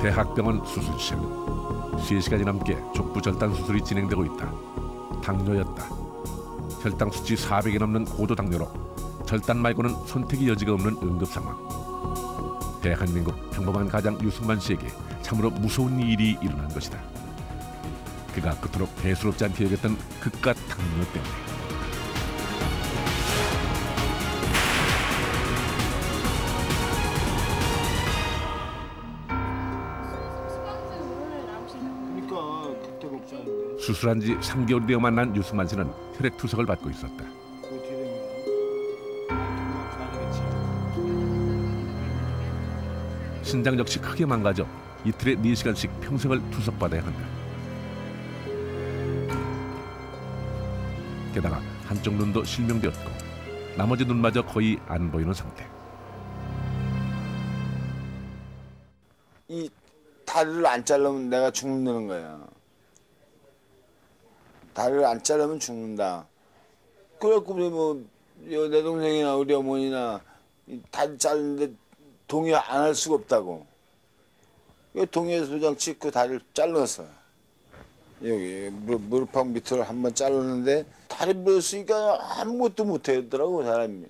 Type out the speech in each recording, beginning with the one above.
대학병원 수술실. 3시간이 넘게 족부 절단 수술이 진행되고 있다. 당뇨였다. 혈당 수치 400이 넘는 고도 당뇨로 절단 말고는 선택의 여지가 없는 응급 상황. 대한민국 평범한 가장 유승만 씨에게 참으로 무서운 일이 일어난 것이다. 그가 그토록 대수롭지 않게 여겼던 그깟 당뇨 때문에. 수술한 지 3개월이 되어 만난 유승만 씨는 혈액 투석을 받고 있었다. 신장 역시 크게 망가져 이틀에 4시간씩 평생을 투석받아야 한다. 게다가 한쪽 눈도 실명되었고 나머지 눈마저 거의 안 보이는 상태. 이 다리를 안 자르면 내가 죽는 거야. 다리를 안 자르면 죽는다. 그래갖고 내 동생이나 우리 어머니나 다리 자르는데 동의 안 할 수가 없다고. 동의해서 도장 찍고 다리를 잘랐어. 여기 무릎팍 밑으로 한번 잘랐는데 다리 물었으니까 아무것도 못하더라고 사람이.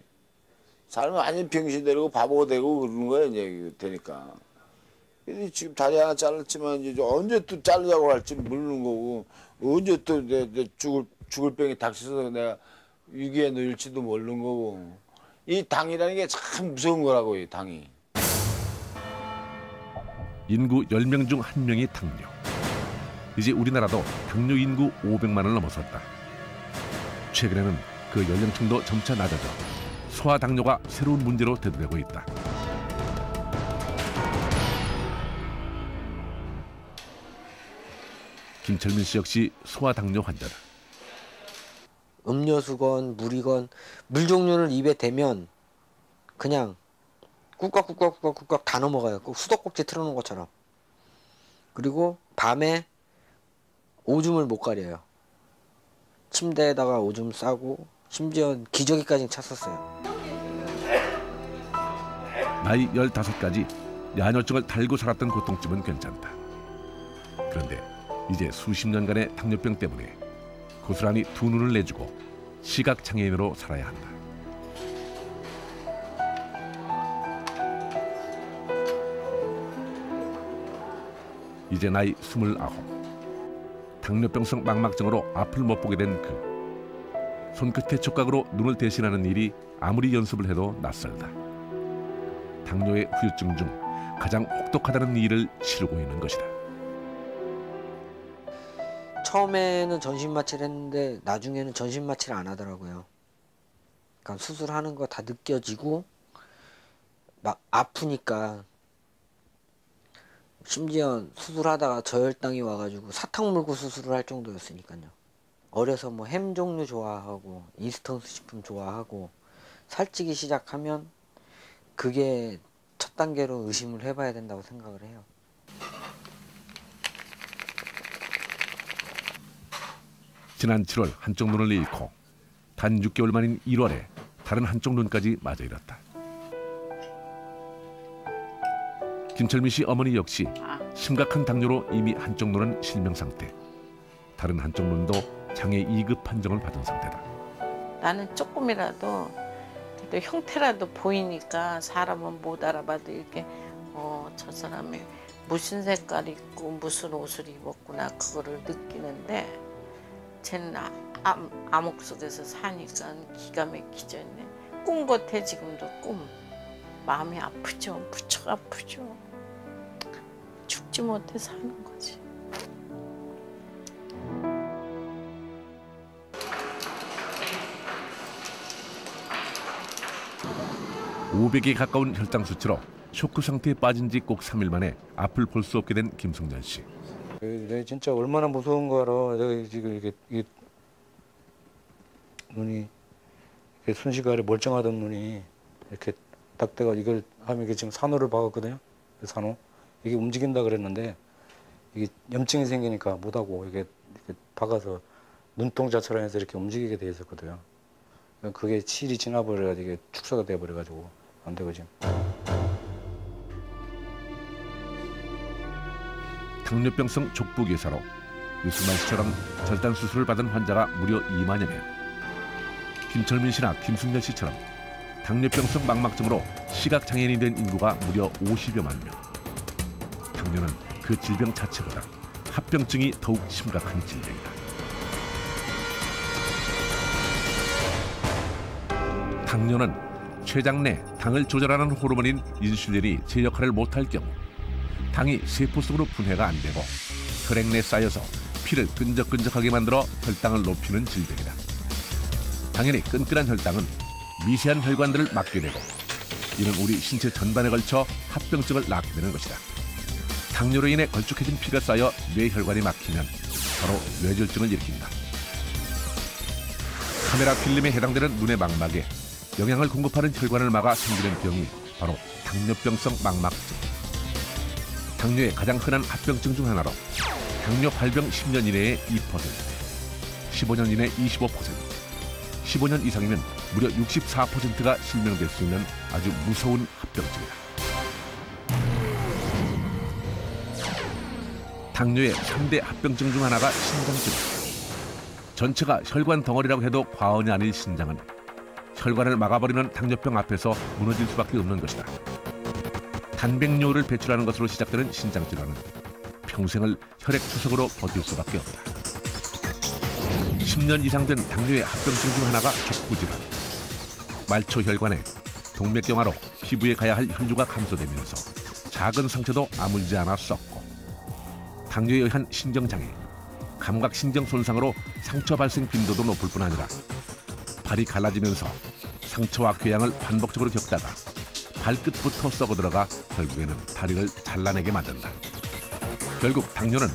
사람은 완전 병신되고 바보가 되고 그러는 거야 이제 되니까. 근데 지금 다리 하나 잘랐지만 이제 언제 또 자르자고 할지 모르는 거고 언제 또 내 죽을 병이 닥쳐서 내가 위기에 놓일지도 모르는 거고. 이 당이라는 게 참 무서운 거라고 이 당이. 인구 10명 중 1명이 당뇨. 이제 우리나라도 당뇨 인구 500만을 넘어섰다. 최근에는 그 연령층도 점차 낮아져 소아당뇨가 새로운 문제로 대두되고 있다. 김철민 씨 역시 소아당뇨 환자다. 음료수건 물이건 물 종류를 입에 대면 그냥 꿀꺽꿀꺽꿀꺽꿀꺽 다 넘어가요. 꼭 수도꼭지 틀어놓은 것처럼. 그리고 밤에 오줌을 못 가려요. 침대에다가 오줌 싸고 심지어 기저귀까지 찼었어요. 나이 15까지 야뇨증을 달고 살았던 고통쯤은 괜찮다. 그런데 이제 수십 년간의 당뇨병 때문에 고스란히 두 눈을 내주고 시각장애인으로 살아야 한다. 이제 나이 29. 당뇨병성 망막증으로 앞을 못 보게 된 그. 손끝의 촉각으로 눈을 대신하는 일이 아무리 연습을 해도 낯설다. 당뇨의 후유증 중 가장 혹독하다는 일을 치르고 있는 것이다. 처음에는 전신마취를 했는데 나중에는 전신마취를 안 하더라고요. 그러니까 수술하는 거 다 느껴지고 막 아프니까 심지어 수술하다가 저혈당이 와가지고 사탕 물고 수술을 할 정도였으니까요. 어려서 뭐 햄 종류 좋아하고 인스턴트 식품 좋아하고 살찌기 시작하면 그게 첫 단계로 의심을 해봐야 된다고 생각을 해요. 지난 7월 한쪽 눈을 잃고 단 6개월 만인 1월에 다른 한쪽 눈까지 맞아 잃었다. 김철민 씨 어머니 역시 심각한 당뇨로 이미 한쪽 눈은 실명 상태. 다른 한쪽 눈도 장애 2급 판정을 받은 상태다. 나는 조금이라도 그래도 형태라도 보이니까 사람은 못 알아봐도 이렇게 저 사람이 무슨 색깔 입고 무슨 옷을 입었구나 그거를 느끼는데 쟤는 암흑 속에서 사니까 기가 막히죠. 꿈 같아 지금도 꿈. 마음이 아프죠. 무척 아프죠. 죽지 못해 사는 거지. 500에 가까운 혈당 수치로 쇼크 상태에 빠진 지 꼭 3일 만에 앞을 볼 수 없게 된 김승전 씨. 내가 진짜 얼마나 무서운 거 알아. 내가 지금 이게 눈이 이렇게 순식간에 멀쩡하던 눈이 이렇게 딱 내가 이걸 하면 이게 지금 산호를 박았거든요. 산호. 이게 움직인다 그랬는데 이게 염증이 생기니까 못하고 이게 이렇게 박아서 눈동자처럼 해서 이렇게 움직이게 돼 있었거든요. 그게 실이 지나버려가지고 이게 축소가 돼버려가지고 안 되고 지금. 당뇨병성 족부괴사로 유승만 씨처럼 절단 수술을 받은 환자가 무려 2만여 명. 김철민 씨나 김승열 씨처럼 당뇨병성 망막증으로 시각장애인이 된 인구가 무려 50여만 명. 당뇨는 그 질병 자체보다 합병증이 더욱 심각한 질병이다. 당뇨는 췌장 내 당을 조절하는 호르몬인 인슐린이 제 역할을 못할 경우 당이 세포 속으로 분해가 안 되고 혈액 내에 쌓여서 피를 끈적끈적하게 만들어 혈당을 높이는 질병이다. 당연히 끈끈한 혈당은 미세한 혈관들을 막게 되고 이는 우리 신체 전반에 걸쳐 합병증을 낳게 되는 것이다. 당뇨로 인해 걸쭉해진 피가 쌓여 뇌혈관이 막히면 바로 뇌졸중을 일으킨다. 카메라 필름에 해당되는 눈의 망막에 영양을 공급하는 혈관을 막아 생기는 병이 바로 당뇨병성 망막증. 당뇨의 가장 흔한 합병증 중 하나로 당뇨 발병 10년 이내에 2%, 15년 이내 25%, 15년 이상이면 무려 64%가 실명될 수 있는 아주 무서운 합병증이다. 당뇨의 3대 합병증 중 하나가 신장증. 전체가 혈관 덩어리라고 해도 과언이 아닐 신장은 혈관을 막아버리는 당뇨병 앞에서 무너질 수밖에 없는 것이다. 단백뇨를 배출하는 것으로 시작되는 신장 질환은 평생을 혈액 투석으로 버틸 수밖에 없다. 10년 이상 된 당뇨의 합병증 중 하나가 족부 질환. 말초 혈관에 동맥경화로 피부에 가야 할 혈류가 감소되면서 작은 상처도 아물지 않아 썩고, 당뇨에 의한 신경장애, 감각신경 손상으로 상처 발생 빈도도 높을 뿐 아니라 발이 갈라지면서 상처와 궤양을 반복적으로 겪다가 발끝부터 썩어들어가 결국에는 다리를 잘라내게 만든다. 결국 당뇨는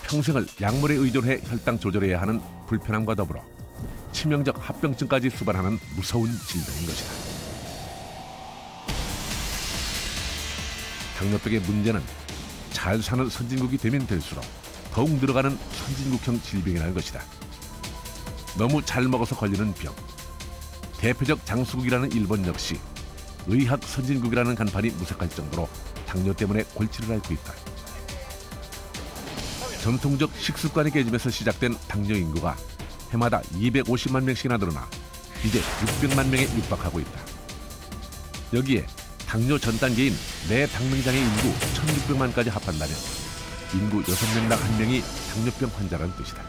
평생을 약물에 의존해 혈당 조절해야 하는 불편함과 더불어 치명적 합병증까지 수반하는 무서운 질병인 것이다. 당뇨병의 문제는 잘 사는 선진국이 되면 될수록 더욱 늘어가는 선진국형 질병이라는 것이다. 너무 잘 먹어서 걸리는 병. 대표적 장수국이라는 일본 역시 의학 선진국이라는 간판이 무색할 정도로 당뇨 때문에 골치를 앓고 있다. 전통적 식습관이 깨지면서 시작된 당뇨 인구가 해마다 250만 명씩이나 늘어나 이제 600만 명에 육박하고 있다. 여기에 당뇨 전 단계인 내당명장애 인구 1600만까지 합한다면 인구 6명당 1명이 당뇨병 환자라는 뜻이다.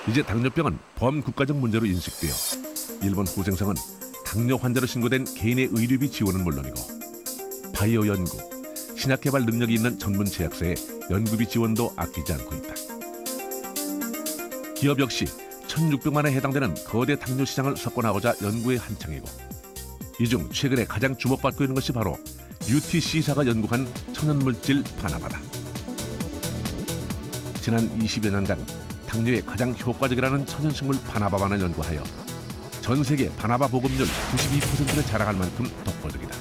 이제 당뇨병은 범국가적 문제로 인식되어 일본 후생성은 당뇨 환자로 신고된 개인의 의료비 지원은 물론이고 바이오 연구, 신약 개발 능력이 있는 전문 제약사의 연구비 지원도 아끼지 않고 있다. 기업 역시 1600만에 해당되는 거대 당뇨 시장을 석권하고자 연구에 한창이고, 이 중 최근에 가장 주목받고 있는 것이 바로 UTC사가 연구한 천연물질 바나바다. 지난 20여 년간 당뇨에 가장 효과적이라는 천연식물 바나바만을 연구하여 전 세계 바나바 보급률 92%를 자랑할 만큼 독보적이다.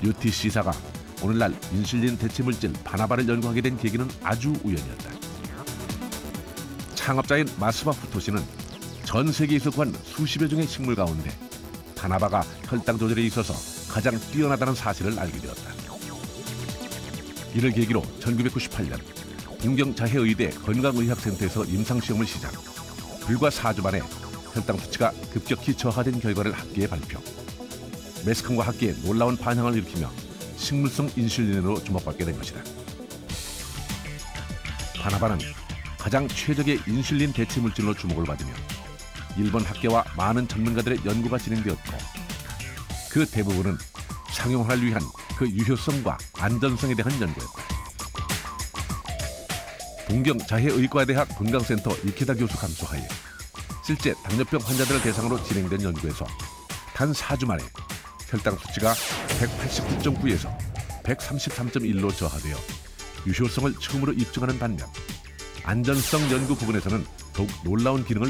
UTC사가 오늘날 인슐린 대체물질 바나바를 연구하게 된 계기는 아주 우연이었다. 창업자인 마스바 후토시는 전 세계에서 구한 수십여 종의 식물 가운데 바나바가 혈당 조절에 있어서 가장 뛰어나다는 사실을 알게 되었다. 이를 계기로 1998년 문경자해의대 건강의학센터에서 임상시험을 시작. 불과 4주 만에 혈당 수치가 급격히 저하된 결과를 학계에 발표. 매스컴과 학계에 놀라운 반향을 일으키며 식물성 인슐린으로 주목받게 된 것이다. 바나바는 가장 최적의 인슐린 대체 물질로 주목을 받으며 일본 학계와 많은 전문가들의 연구가 진행되었고, 그 대부분은 상용화를 위한 그 유효성과 안전성에 대한 연구였다. 동경자해의과대학 건강센터 이케다 교수 감수하에 실제 당뇨병 환자들을 대상으로 진행된 연구에서 단 4주 만에 혈당 수치가 189.9에서 133.1로 저하되어 유효성을 처음으로 입증하는 반면 안전성 연구 부분에서는 더욱 놀라운 기능을